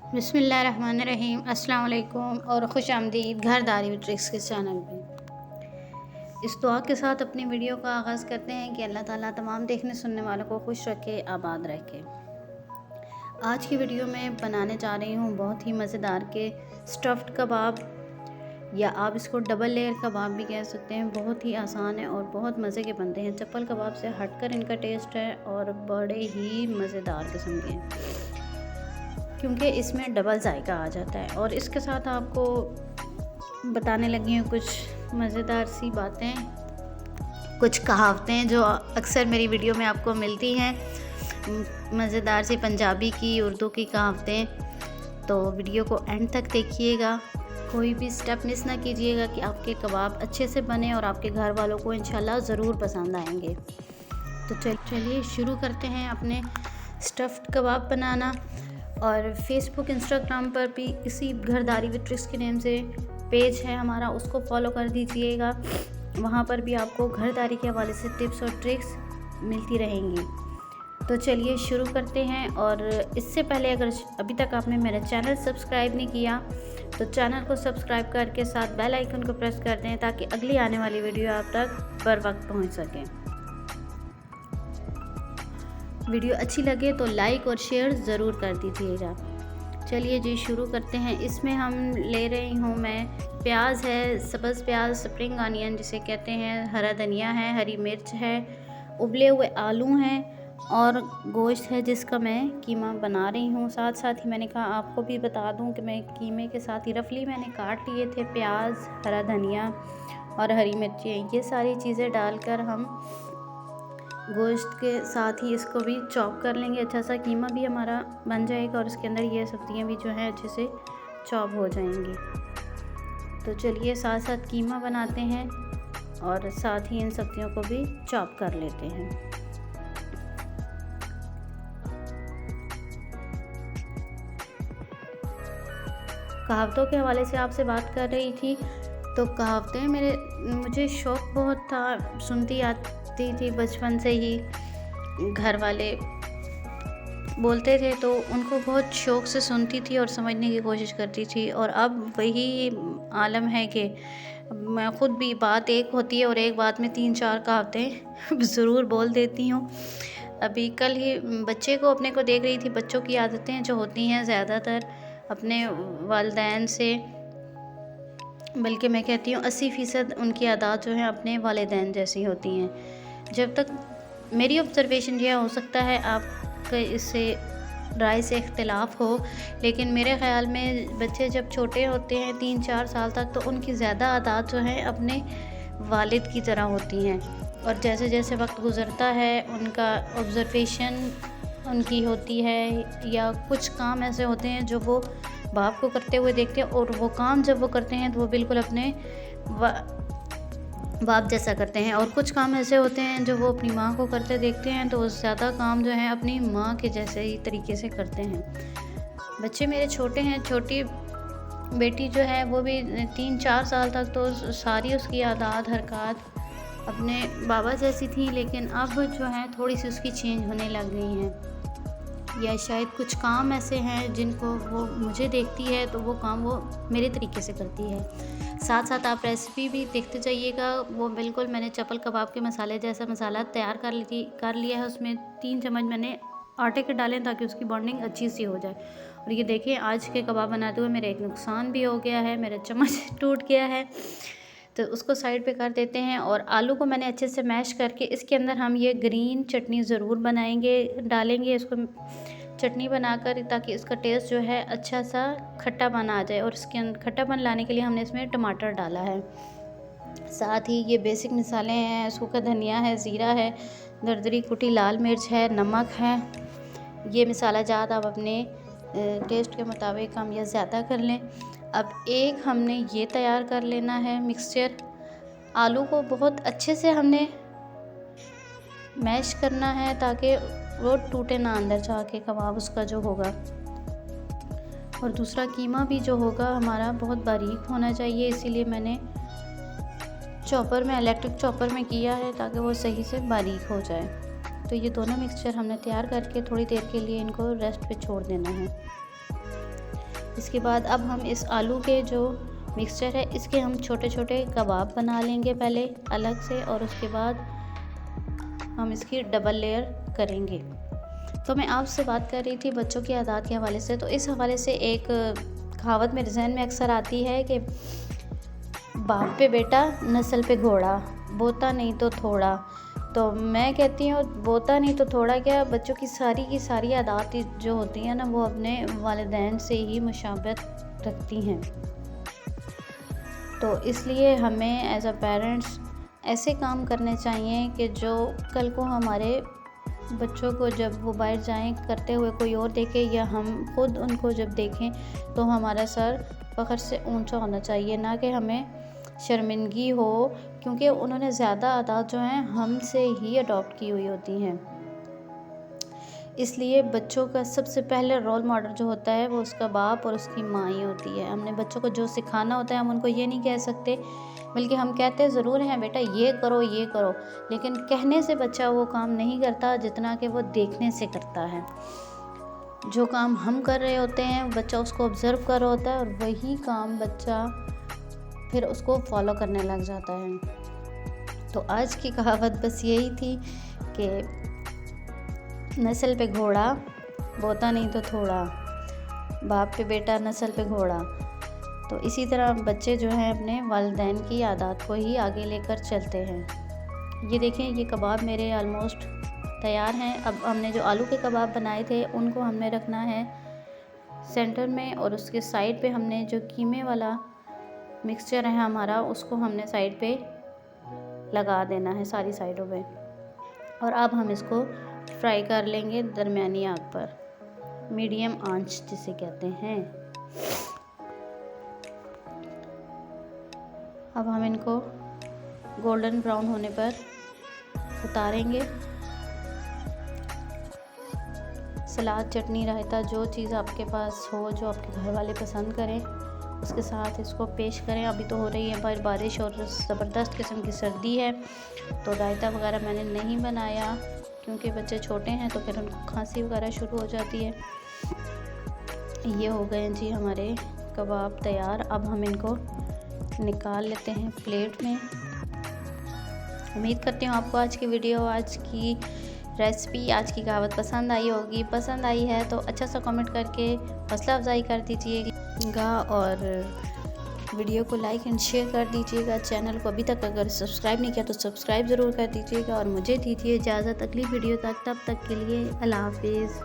बिस्मिल्लाहिर्रहमानिर्रहीम, अस्सलाम वालेकुम और खुश आमदीद घरदारी विद ट्रिक्स के चैनल पे। इस दुआ के साथ अपनी वीडियो का आगाज़ करते हैं कि अल्लाह ताला तमाम देखने सुनने वालों को खुश रखे, आबाद रखे। आज की वीडियो में बनाने जा रही हूँ बहुत ही मज़ेदार के स्टफ़्ड कबाब, या आप इसको डबल लेयर कबाब भी कह सकते हैं। बहुत ही आसान है और बहुत मज़े के बनते हैं। चप्पल कबाब से हटकर इनका टेस्ट है और बड़े ही मज़ेदार किस्म के हैं, क्योंकि इसमें डबल जायका आ जाता है। और इसके साथ आपको बताने लगी हूँ कुछ मज़ेदार सी बातें, कुछ कहावतें जो अक्सर मेरी वीडियो में आपको मिलती हैं, मज़ेदार सी पंजाबी की, उर्दू की कहावतें। तो वीडियो को एंड तक देखिएगा, कोई भी स्टेप मिस ना कीजिएगा कि आपके कबाब अच्छे से बने और आपके घर वालों को इंशाल्लाह ज़रूर पसंद आएंगे। तो चलिए शुरू करते हैं अपने स्टफ़्ड कबाब बनाना। और फेसबुक, इंस्टाग्राम पर भी इसी घरदारी विद ट्रिक्स के नेम से पेज है हमारा, उसको फॉलो कर दीजिएगा। वहाँ पर भी आपको घरदारी के हवाले से टिप्स और ट्रिक्स मिलती रहेंगी। तो चलिए शुरू करते हैं। और इससे पहले अगर अभी तक आपने मेरा चैनल सब्सक्राइब नहीं किया तो चैनल को सब्सक्राइब करके साथ बेल आइकन को प्रेस कर दें, ताकि अगली आने वाली वीडियो आप तक बर वक्त पहुँच सकें। वीडियो अच्छी लगे तो लाइक और शेयर ज़रूर कर दीजिएगा। चलिए जी शुरू करते हैं। इसमें हम ले रही हूँ मैं, प्याज है, सब्ज़ प्याज, स्प्रिंग अनियन जिसे कहते हैं, हरा धनिया है, हरी मिर्च है, उबले हुए आलू हैं और गोश्त है जिसका मैं कीमा बना रही हूँ। साथ साथ ही मैंने कहा आपको भी बता दूँ कि मैं कीमे के साथ ही रफली मैंने काट लिए थे प्याज, हरा धनिया और हरी मिर्चें। ये सारी चीज़ें डालकर हम गोश्त के साथ ही इसको भी चॉप कर लेंगे। अच्छा सा कीमा भी हमारा बन जाएगा और इसके अंदर ये सब्ज़ियाँ भी जो हैं अच्छे से चॉप हो जाएंगी। तो चलिए साथ साथ कीमा बनाते हैं और साथ ही इन सब्ज़ियों को भी चॉप कर लेते हैं। कहावतों के हवाले से आपसे बात कर रही थी, तो कहावतें मुझे शौक़ बहुत था, सुनती आती थी बचपन से ही। घर वाले बोलते थे तो उनको बहुत शौक़ से सुनती थी और समझने की कोशिश करती थी। और अब वही आलम है कि मैं ख़ुद भी, बात एक होती है और एक बात में 3-4 कहावतें ज़रूर बोल देती हूँ। अभी कल ही बच्चे को अपने को देख रही थी। बच्चों की आदतें जो होती हैं ज़्यादातर अपने वालिदैन से, बल्कि मैं कहती हूँ 80% उनकी आदत जो है अपने वालिदैन जैसी होती हैं। जब तक मेरी ऑब्ज़र्वेशन यह हो सकता है आपके इससे राय से इख्तिलाफ़ हो, लेकिन मेरे ख़्याल में बच्चे जब छोटे होते हैं 3-4 साल तक, तो उनकी ज़्यादा आदत जो है अपने वालिद की तरह होती हैं। और जैसे जैसे वक्त गुज़रता है उनका ऑब्ज़र्वेशन उनकी होती है, या कुछ काम ऐसे होते हैं जो वो बाप को करते हुए देखते हैं, और वो काम जब वो करते हैं तो वो बिल्कुल अपने बाप जैसा करते हैं। और कुछ काम ऐसे होते हैं जो वो अपनी माँ को करते देखते हैं, तो वो ज़्यादा काम जो है अपनी माँ के जैसे ही तरीके से करते हैं। बच्चे मेरे छोटे हैं, छोटी बेटी जो है वो भी 3-4 साल तक तो सारी उसकी आदत हरकत अपने बाबा जैसी थी, लेकिन अब जो है थोड़ी सी उसकी चेंज होने लग गई हैं। या शायद कुछ काम ऐसे हैं जिनको वो मुझे देखती है तो वो काम वो मेरे तरीके से करती है। साथ साथ आप रेसिपी भी देखते जाइएगा। वो बिल्कुल मैंने चप्पल कबाब के मसाले जैसा मसाला तैयार कर लिया है। उसमें 3 चम्मच मैंने आटे के डालें ताकि उसकी बॉन्डिंग अच्छी सी हो जाए। और ये देखिए आज के कबाब बनाते हुए मेरा एक नुकसान भी हो गया है, मेरा चम्मच टूट गया है, तो उसको साइड पे कर देते हैं। और आलू को मैंने अच्छे से मैश करके इसके अंदर हम ये ग्रीन चटनी ज़रूर डालेंगे इसको चटनी बनाकर, ताकि इसका टेस्ट जो है अच्छा सा खट्टापन आ जाए। और इसके अंदर खट्टापन लाने के लिए हमने इसमें टमाटर डाला है। साथ ही ये बेसिक मसाले हैं, सूखा धनिया है, ज़ीरा है, दरदरी कुटी लाल मिर्च है, नमक है। ये मसाला जात आप अपने टेस्ट के मुताबिक कम या ज़्यादा कर लें। अब एक हमने ये तैयार कर लेना है मिक्सचर। आलू को बहुत अच्छे से हमने मैश करना है ताकि वो टूटे ना अंदर जाके कबाब उसका जो होगा। और दूसरा कीमा भी जो होगा हमारा बहुत बारीक होना चाहिए, इसीलिए मैंने इलेक्ट्रिक चॉपर में किया है ताकि वो सही से बारीक हो जाए। तो ये दोनों मिक्सचर हमने तैयार करके थोड़ी देर के लिए इनको रेस्ट पे छोड़ देना है। इसके बाद अब हम इस आलू के जो मिक्सचर है इसके हम छोटे छोटे कबाब बना लेंगे पहले अलग से, और उसके बाद हम इसकी डबल लेयर करेंगे। तो मैं आपसे बात कर रही थी बच्चों की आदत के हवाले से, तो इस हवाले से एक कहावत मेरे जहन में अक्सर आती है कि बाप पे बेटा नस्ल पे घोड़ा, बोता नहीं तो थोड़ा। तो मैं कहती हूँ बोता नहीं तो थोड़ा क्या, बच्चों की सारी आदत जो होती हैं ना वो अपने वालिदैन से ही मुशाबहत रखती हैं। तो इसलिए हमें एज अ पेरेंट्स ऐसे काम करने चाहिए कि जो कल को हमारे बच्चों को जब वो बाहर जाएं करते हुए कोई और देखे या हम खुद उनको जब देखें तो हमारा सर फ़ख्र से ऊंचा होना चाहिए, ना कि हमें शर्मिंदगी हो, क्योंकि उन्होंने ज़्यादा आदत जो हैं हमसे ही अडॉप्ट की हुई होती हैं। इसलिए बच्चों का सबसे पहले रोल मॉडल जो होता है वो उसका बाप और उसकी माँ ही होती है। हमने बच्चों को जो सिखाना होता है हम उनको ये नहीं कह सकते, बल्कि हम कहते ज़रूर हैं बेटा ये करो, लेकिन कहने से बच्चा वो काम नहीं करता जितना कि वो देखने से करता है। जो काम हम कर रहे होते हैं बच्चा उसको ऑब्ज़र्व कर रहा होता है और वही काम बच्चा फिर उसको फॉलो करने लग जाता है। तो आज की कहावत बस यही थी कि नस्ल पे घोड़ा, बोता नहीं तो थोड़ा, बाप पे बेटा नस्ल पे घोड़ा। तो इसी तरह बच्चे जो हैं अपने वालिदैन की आदत को ही आगे लेकर चलते हैं। ये देखें ये कबाब मेरे ऑलमोस्ट तैयार हैं। अब हमने जो आलू के कबाब बनाए थे उनको हमने रखना है सेंटर में, और उसके साइड पे हमने जो कीमे वाला मिक्सचर है हमारा उसको हमने साइड पे लगा देना है सारी साइडों पे। और अब हम इसको फ्राई कर लेंगे दरमियानी आग पर, मीडियम आंच जिसे कहते हैं। अब हम इनको गोल्डन ब्राउन होने पर उतारेंगे। सलाद, चटनी, रायता, जो चीज़ आपके पास हो, जो आपके घर वाले पसंद करें उसके साथ इसको पेश करें। अभी तो हो रही है बारिश और ज़बरदस्त किस्म की सर्दी है, तो रायता वगैरह मैंने नहीं बनाया क्योंकि बच्चे छोटे हैं तो फिर उनको खांसी वगैरह शुरू हो जाती है। ये हो गए जी हमारे कबाब तैयार। अब हम इनको निकाल लेते हैं प्लेट में। उम्मीद करती हूँ आपको आज की वीडियो, आज की रेसिपी, आज की कहावत पसंद आई होगी। पसंद आई है तो अच्छा सा कमेंट करके हौसला अफजाई कर दीजिएगा और वीडियो को लाइक एंड शेयर कर दीजिएगा। चैनल को अभी तक अगर सब्सक्राइब नहीं किया तो सब्सक्राइब ज़रूर कर दीजिएगा और मुझे दीजिए इजाज़त अगली वीडियो तक। तब तक के लिए अल्लाह हाफिज़।